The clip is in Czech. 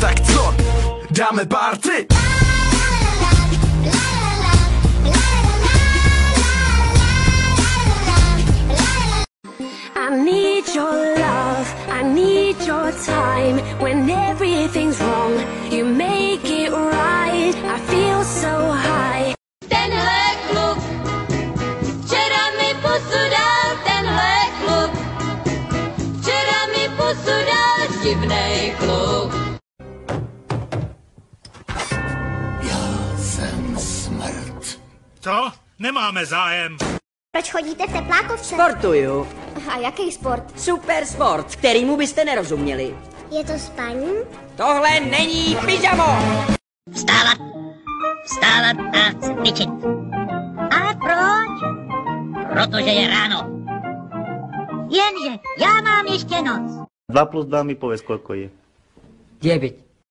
tak co? Dáme party? I need your love, I need your time. When everything's wrong, you make it right. I feel so high. Tenhle kluk včera mi pusu dal, tenhle kluk včera mi pusu dal, divnej kluk. Já jsem smrt. Co? Nemáme zájem. Proč chodíte v teplákovce? Sportuju. A jaký sport? Super sport, kterýmu byste nerozuměli. Je to spaní? Tohle není pyžamo! Vstávat, vstávat a cvičit. Ale proč? Protože je ráno. Jenže já mám ještě noc. 2 plus 2 mi pověz, koľko je. 9.